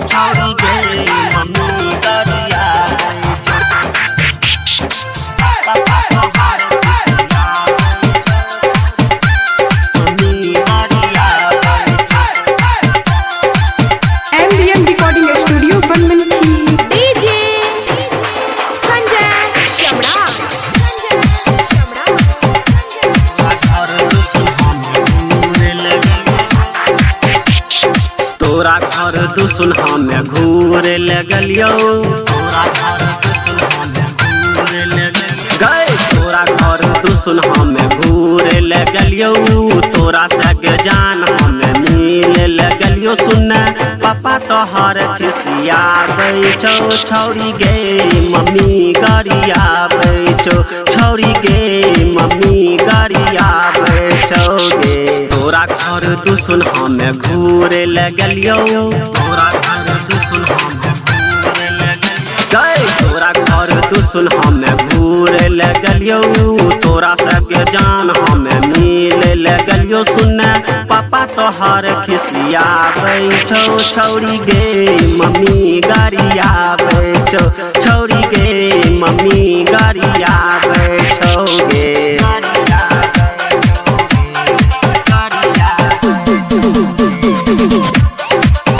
छौरी गे मम्मी गरिया पापा तोहार मम्मी गरिया MDM recording studio Banmankhi. DJ Sanjay Shamra तोरा घर दुसुन हमें घूरे लगलियो तोरा घर दुसुन हमें घूरे लगलियो गए तोरा घर दुसुन हमें घूरे लगलियो तोरा सगे जान हमें मिले लगलियो सुन पापा तोहर खिसिया बैचो छौरी गे मम्मी गरिया बैचो छौरी गे मम्मी गरिया बैचो गे तोरा घर दुसुन हमें घूरे लगलियो तोरा घर दुसुन हमें घूरे लगलियो गए तोरा घर दुसुन हमें घूरे लगलियो तोरा सगे जान हमें मिले लगलियो सुन पापा तोहर खिसिया बैचो छौरी गे मम्मी गरिया बैचो छौरी गे मम्मी गरिया बैचो गे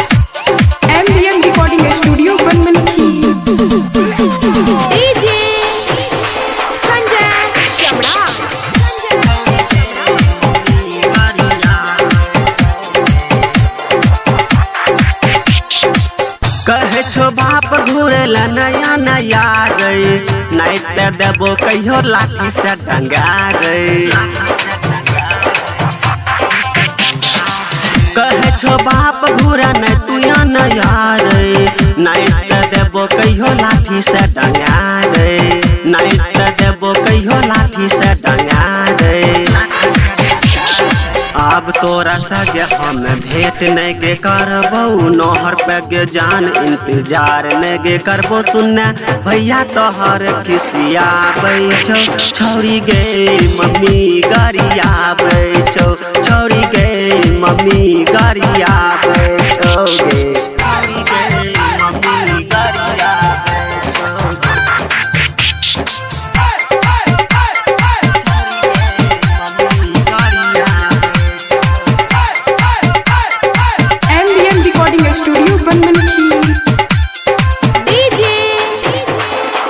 MDM recording studio Banmankhi. DJ Sanjay Shamra कहे छो बाप घूरेला नया नया गई नहीं ते देबो कहियो लाठी से डंगा गई कहे छो बाप घूरा नहीं तू या नया रे नहीं ते देबो कहियो लाठी से डंगा गई नहीं ते देबो कहियो लाठी से डंगा गई अब तोरा सगे हम भेंट नहीं गे करबो नहर पे गे जान इंतजार नहीं गे करबो सुनने भैया तोहर खिसिया बैचो छौरी गे मम्मी गरिया बैचो छौरी गे मम्मी गरिया बैचो गे छौरी गे मम्मी गरिया बैचो MDM recording studio Banmankhi. DJ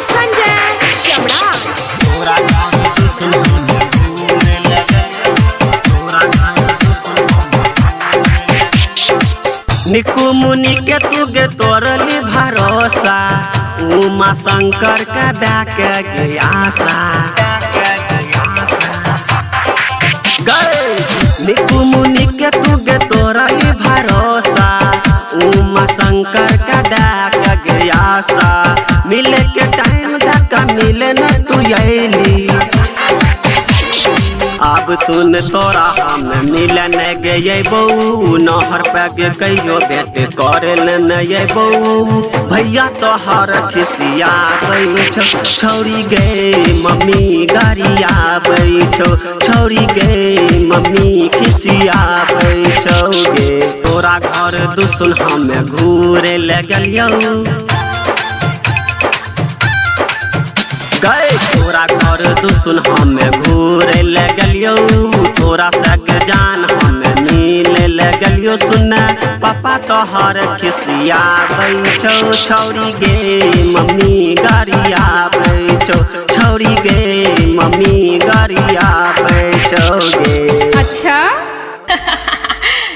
Sanjay Shamra तोरा घर दुसुन हमें घूरे लगलियो तोरा घर दुसुन निकू मुनि के तू गे तोरली भरोसा उमा शंकर के दे के गयासा गए निकू मुनि के तू गे तोरली भरोसा उमा शंकर के दे के गयासा मिले के टाइम धक्का मिले न तू अली अब सुन तोरा हम मिलन गए बहू नहर पे गे कहियो भेंट करे न बहू भैया तोहर खिसिया बैछो छौरी गे मम्मी गरिया बैछो छौरी गे मम्मी खिसिया बैछो गे तोरा घर दुसुन हमें घूरे लगलियो गए तोरा घर दुसुन हमें घूरे लगलियो तोरा सग जान हमें मिले लगलियो सुन पापा तोहर खिसिया बैचो छौरी गे मम्मी गरिया बैचो छौरी गे मम्मी गरिया बैचो गे अच्छा।